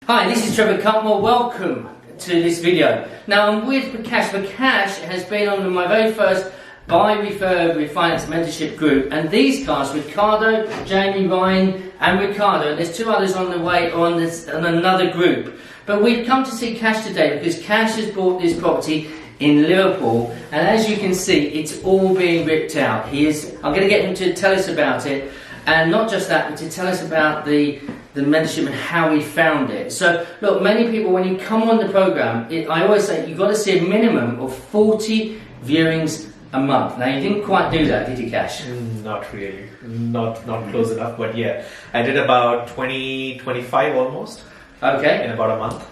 Hi, this is Trevor Cutmore. Welcome to this video. Now I'm with Prakash. Prakash has been on my very first Buy, Refurb, Refinance Mentorship group, and these guys, Ricardo, Jamie, Ryan and Ricardo, and there's two others on the way on another group. But we've come to see Cash today because Cash has bought this property in Liverpool, and as you can see, it's all being ripped out. I'm going to get him to tell us about it, and not just that, but to tell us about the mentorship and how he found it. So look, many people, when you come on the program, I always say you've got to see a minimum of 40 viewings a month. Now you didn't quite do that, did you, Cash? Not really, not close enough, but yeah, I did about 25 almost. Okay. In about a month.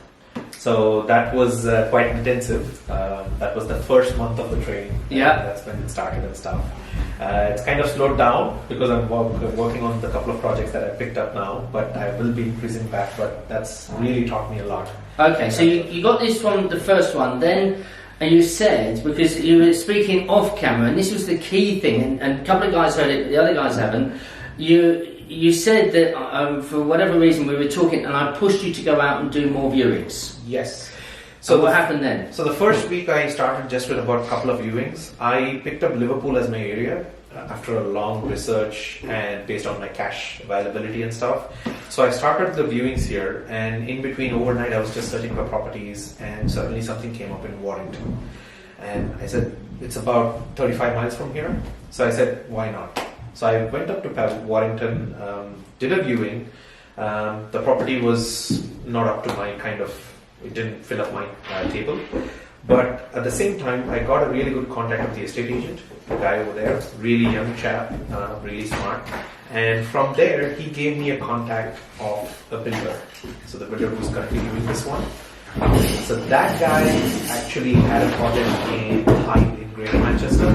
So that was quite intensive. That was the first month of the training. Yeah. That's when it started and stuff. It's kind of slowed down because I'm working on the couple of projects that I picked up now, but I will be increasing back, but that's really taught me a lot. Okay, so you got this from the first one, then you said, because you were speaking off camera, and this was the key thing, and a couple of guys heard it, but the other guys haven't, you said that for whatever reason we were talking and I pushed you to go out and do more viewings. Yes. So what happened then? So the first week I started just with about a couple of viewings. I picked up Liverpool as my area after a long research and based on my cash availability and stuff. So I started the viewings here, and in between overnight I was just searching for properties, and suddenly something came up in Warrington. And I said, it's about 35 miles from here. So I said, why not? So I went up to Warrington, did a viewing. The property was not up to my it didn't fill up my table. But at the same time, I got a really good contact with the estate agent, the guy over there, really young chap, really smart. And from there, he gave me a contact of a builder. So the builder who's currently doing this one. So that guy actually had a project in Hyde in Greater Manchester.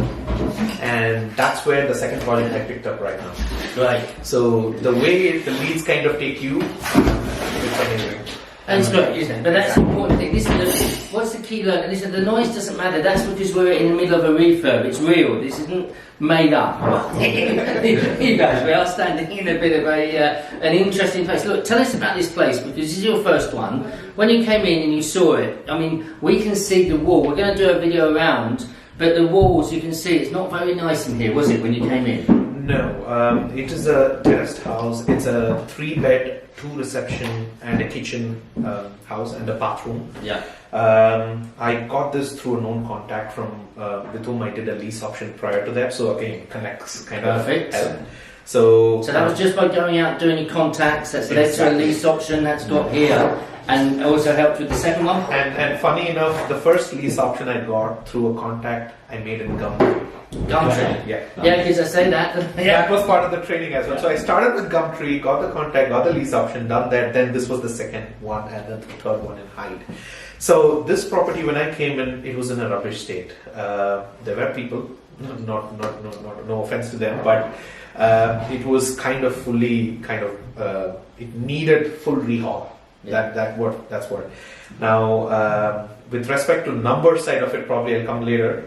And that's where the second project I picked up right now. Right. So the way the leads kind of take you, it's amazing. And it's great, isn't it? But that's the important thing. What's the key learning? Listen, the noise doesn't matter. That's because we're in the middle of a refurb. It's real. This isn't made up. You guys, we are standing in a bit of an interesting place. Look, tell us about this place, because this is your first one. When you came in and you saw it, I mean, we can see the wall. We're going to do a video around, but the walls, you can see, it's not very nice in here, was it, when you came in? No, it is a terraced house. It's a 3-bed, 2-reception and a kitchen house and a bathroom. Yeah. I got this through a known contact from with whom I did a lease option prior to that. So again, connects kind Perfect. of help. So that was just by going out doing your contacts. That's led to a lease option that's got here, and also helped with the second one. And funny enough, the first lease option I got through a contact I made in Gumtree. Gumtree? Yeah. Yeah, because I say that. Yeah. That was part of the training as well. Yeah. So I started with Gumtree, got the contact, got the lease option, done that. Then this was the second one, and then the third one in Hyde. So this property, when I came in, it was in a rubbish state. There were people, no offense to them, but it was kind of it needed full rehaul. Yeah. That's what. Now, with respect to number side of it, probably I'll come later.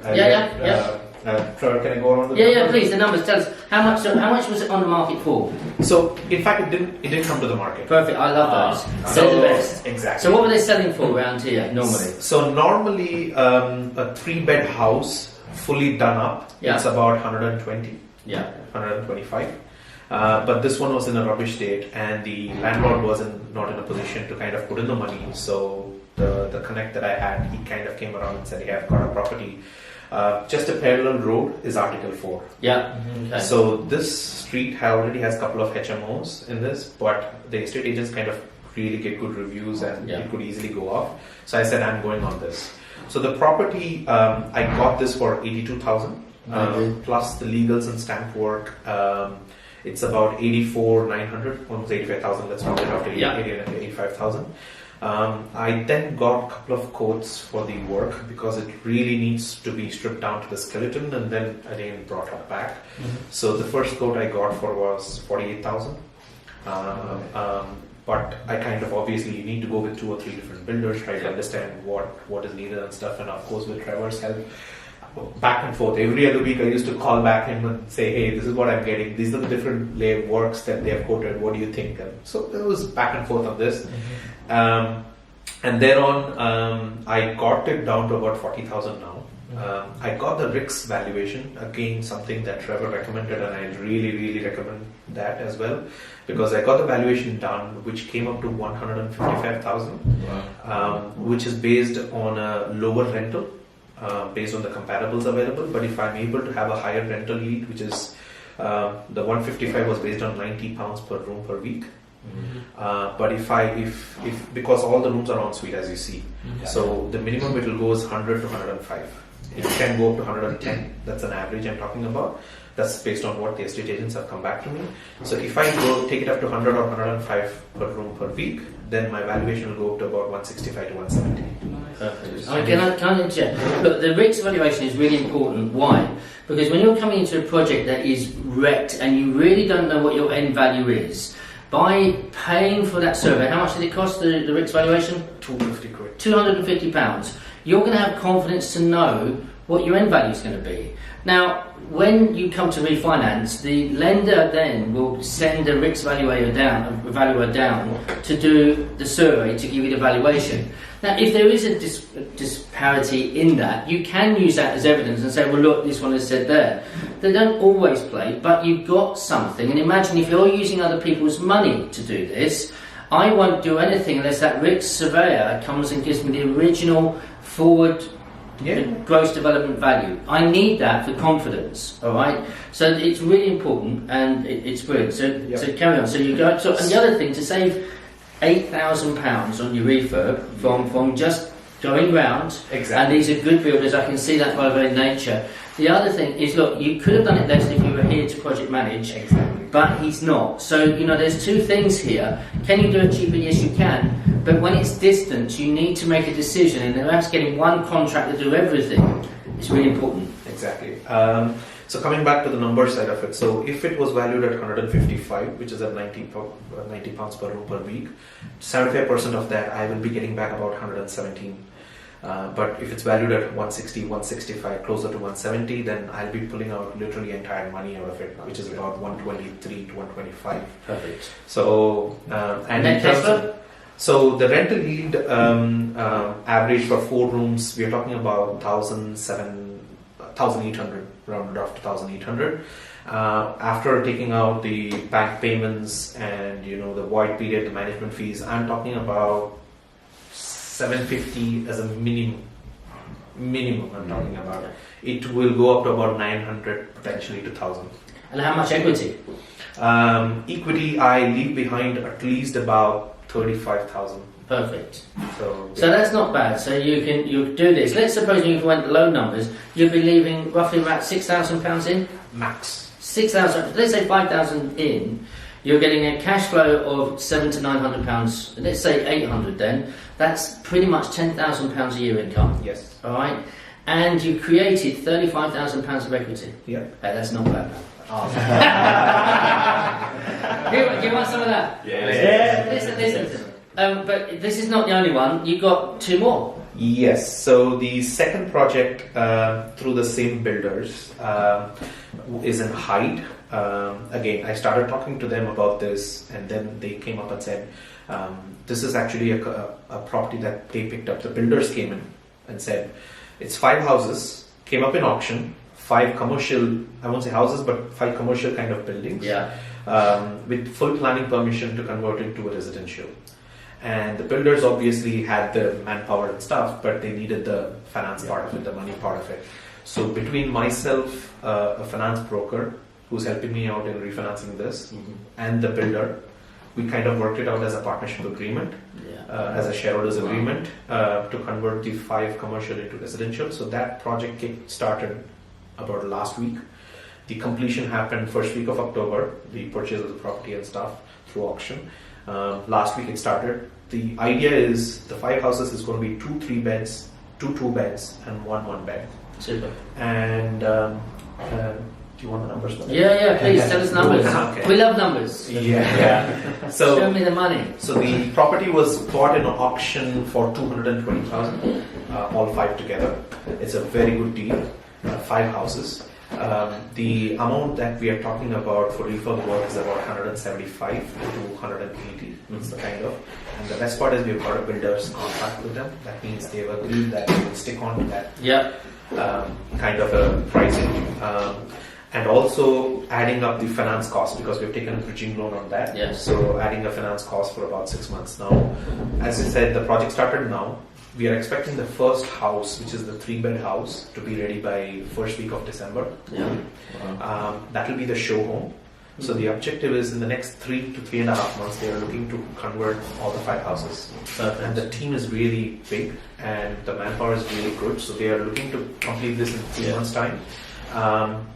Trevor, can I go on? Yeah, please. The numbers. Tell us how much was it on the market for? So, in fact, it didn't come to the market. Perfect. I love those. They're the best. Exactly. So, what were they selling for around here normally? So normally, a 3-bed house, fully done up, it's about 120. Yeah. 125. But this one was in a rubbish state, and the landlord was not in a position to kind of put in the money. So the connect that I had, he kind of came around and said, "Hey, I've got a property. Just a parallel road is Article 4." Yeah. Okay. So this street already has a couple of HMOs in this, but the estate agents kind of really get good reviews, and it could easily go off. So I said, I'm going on this. So the property, I got this for 82,000 plus the legals and stamp work. It's about 84,900, almost 85,000. Let's round it up to 85,000. I then got a couple of quotes for the work because it really needs to be stripped down to the skeleton and then again brought up back. So the first quote I got for was 48,000. But I kind of obviously need to go with 2 or 3 different builders, try to understand what is needed and stuff. And of course, with Trevor's help, back and forth. Every other week I used to call back him and say, hey, this is what I'm getting. These are the different layer works that they have quoted. What do you think? And so there was back and forth on this. And then on, I got it down to about 40,000 now. I got the RICS valuation, again something that Trevor recommended, and I really recommend that as well, because I got the valuation done, which came up to 155,000, which is based on a lower rental, based on the comparables available. But if I'm able to have a higher rental yield, which is the 155 was based on 90 pounds per room per week. But if because all the rooms are en suite, as you see, so the minimum it will go is 100 to 105. It can go up to 110. That's an average I'm talking about. That's based on what the estate agents have come back to me. So if I go take it up to 100 or 105 per room per week, then my valuation will go up to about 165 to 170. Perfect. Can I interject? Look, the RICS valuation is really important. Why? Because when you're coming into a project that is wrecked and you really don't know what your end value is, by paying for that survey, how much did it cost, the RICS valuation? 250 quid. £250. You're going to have confidence to know what your end value is going to be. Now, when you come to refinance, the lender then will send a RICS valuer down to do the survey to give you the valuation. Now, if there is a disparity in that, you can use that as evidence and say, well, look, this one is said there. They don't always play, but you've got something. And imagine if you're using other people's money to do this, I won't do anything unless that RICS surveyor comes and gives me the original forward gross development value. I need that for confidence, all right? So it's really important, and it's brilliant. So carry on. So you go. So, and the other thing, to save £8,000 on your refurb from just going round, and these are good builders, I can see that by their nature. The other thing is, look, you could have done it less if you were here to project manage, but he's not. So, there's two things here. Can you do it cheaper? Yes, you can. But when it's distance, you need to make a decision, and perhaps getting one contract to do everything is really important. Exactly. So coming back to the number side of it, so if it was valued at 155, which is at 90 pounds per room per week, 75% of that I will be getting back about 117. But if it's valued at 160, 165, closer to 170, then I'll be pulling out literally entire money out of it, which is about 123 to 125. Perfect. So, and in terms of, so the rental yield average for 4 rooms, we're talking about 1,800, rounded off to 1,800. After taking out the bank payments and the void period, the management fees, I'm talking about 750 as a minimum I'm talking about. It will go up to about 900, potentially to 1,000. And how much equity? Equity, I leave behind at least about 35,000. Perfect. So that's not bad. So you do this. Let's suppose you went low numbers, you'd be leaving roughly about £6,000 in? Max. 6,000, let's say 5,000 in. You're getting a cash flow of £700 to £900. Let's say 800 then. That's pretty much £10,000 a year income. Yes. All right. And you created £35,000 of equity. Yeah. Hey, that's not bad. Do you want some of that? Yeah. Listen. But this is not the only one. You got 2 more. Yes. So the second project through the same builders is in Hyde. Again, I started talking to them about this, and then they came up and said, this is actually a property that they picked up. The builders came in and said, it's 5 houses, came up in auction, 5 commercial, I won't say houses, but 5 commercial kind of buildings, with full planning permission to convert it to a residential. And the builders obviously had the manpower and stuff, but they needed the finance part of it, the money part of it. So between myself, a finance broker who's helping me out in refinancing this, and the builder, we kind of worked it out as a partnership agreement, as a shareholders agreement, to convert the 5 commercial into residential. So that project started about last week. The completion happened first week of October, the purchase of the property and stuff through auction. Last week it started. The idea is the 5 houses is going to be 2 3 beds, 2 2 beds, and 1 1 bed. Super. And do you want the numbers? Yeah, please tell us numbers. Okay. We love numbers. Yeah. So show me the money. So the property was bought in an auction for 220,000, all 5 together. It's a very good deal. 5 houses. The amount that we are talking about for refurb work is about 175 to 180. That's the kind of. And the best part is we've got a builder's contract with them. That means they've agreed that they will stick on to that kind of a pricing. And also adding up the finance cost, because we've taken a bridging loan on that. Yes. So adding a finance cost for about 6 months now. As I said, the project started now. We are expecting the first house, which is the 3-bed house, to be ready by first week of December. Yeah. That will be the show home. So the objective is in the next 3 to 3.5 months, they are looking to convert all the 5 houses. And the team is really big and the manpower is really good. So they are looking to complete this in 3 months' time.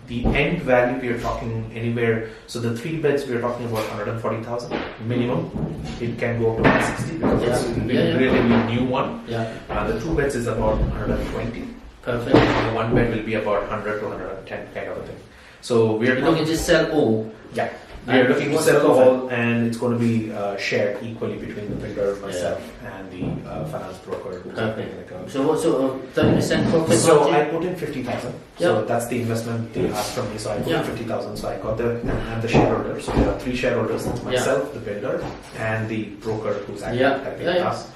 The end value we are talking anywhere, so the 3 beds we are talking about 140,000 minimum. It can go up to 160 because it's a relatively new one. The 2 beds is about 120. Perfect. The 1 bed will be about 100 to 110 kind of a thing. So we are looking to sell all. Yeah. We are looking to sell the whole, and it's going to be shared equally between the builder, myself, and the finance broker. Perfect. So what sort of 30% profit? So I put in 50,000. So Yep. that's the investment they asked from me. So I put in 50,000. So I got I'm the shareholder. So there are 3 shareholders: that's myself, the builder, and the broker who's actually helping us.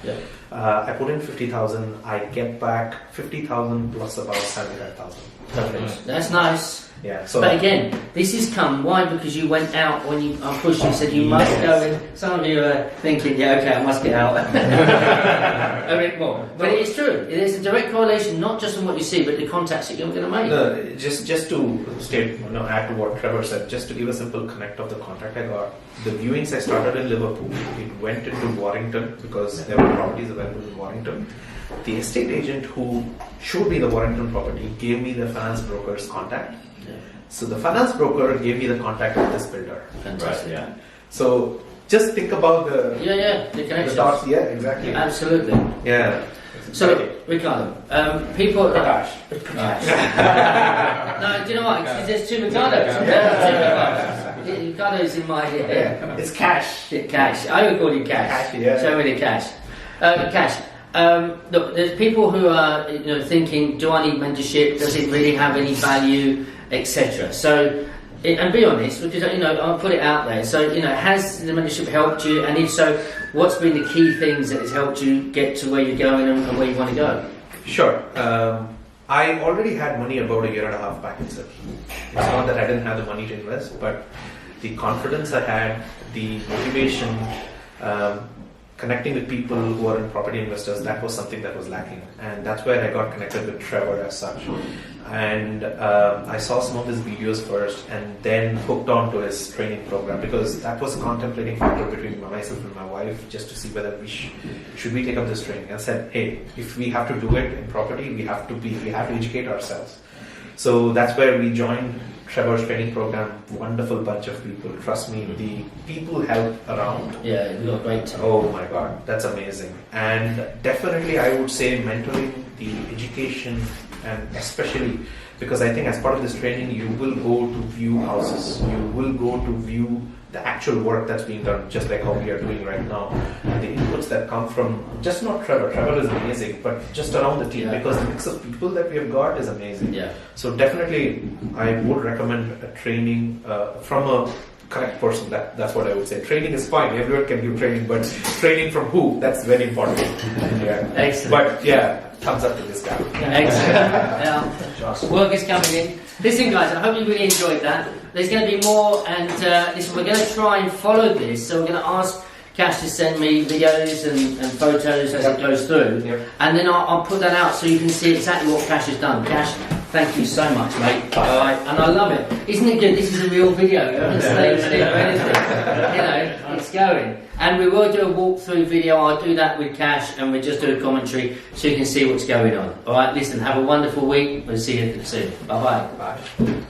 I put in 50,000. I get back 50,000 plus about 75,000. Perfect. That's nice. Yeah. So, but again, this has come. Why? Because you went out when you pushed. You said you must go in. Some of you are thinking, yeah, okay, I must get out. A bit more. But it's true. There's a direct correlation, not just on what you see, but the contacts that you're going to make. Just to state, add to what Trevor said, just to give a simple connect of the contact I got. The viewings I started in Liverpool. It went into Warrington because there were properties available in Warrington. The estate agent who showed me the Warrington property gave me the finance broker's contact. So the finance broker gave me the contact of this builder. Fantastic. Right, so just think about the the connection. The dots. Yeah, exactly. Absolutely. Yeah. So Ricardo, people. Prakash. No, do you know what? There's 2 Ricardos. Ricardo's in my head. It's Cash. Cash. I would call you Cash. Show me the Cash. Cash. Look, there's people who are thinking, do I need mentorship? Does it really have any value, etc. So, and be honest, because I'll put it out there. So, has the mentorship helped you? And if so, what's been the key things that has helped you get to where you're going and where you want to go? Sure. I already had money about 1.5 years back itself. It's not that I didn't have the money to invest, but the confidence I had, the motivation, connecting with people who are in property investors, that was something that was lacking. And that's where I got connected with Trevor as such. And I saw some of his videos first and then hooked on to his training program, because that was a contemplating factor between myself and my wife, just to see whether we should we take up this training. I said, hey, if we have to do it in property, we have to educate ourselves. So that's where we joined Trevor's training program. Wonderful bunch of people. Trust me, the people help around. Yeah, you got great time. Oh my God, that's amazing. And definitely I would say mentoring, the education, and especially because I think as part of this training, you will go to view houses. You will go to view the actual work that's being done, just like how we are doing right now. And the inputs that come from just not Trevor. Trevor is amazing, but just around the team, because the mix of people that we have got is amazing. Yeah. So definitely, I would recommend a training from a correct person. That's what I would say. Training is fine. Everyone can give training, but training from who? That's very important. Yeah. Excellent. But yeah, thumbs up to this guy. Excellent. Work is coming in. Listen, guys, I hope you really enjoyed that. There's going to be more, and listen, we're going to try and follow this. So we're going to ask Cash to send me videos and photos as it goes through, and then I'll put that out so you can see exactly what Cash has done. Cash, thank you so much, mate. All right, and I love it. Isn't it good? This is a real video. You haven't staged it or anything. It's going. And we will do a walkthrough video. I'll do that with Cash, and we'll just do a commentary so you can see what's going on. All right, listen, have a wonderful week. We'll see you soon. Bye-bye. Bye.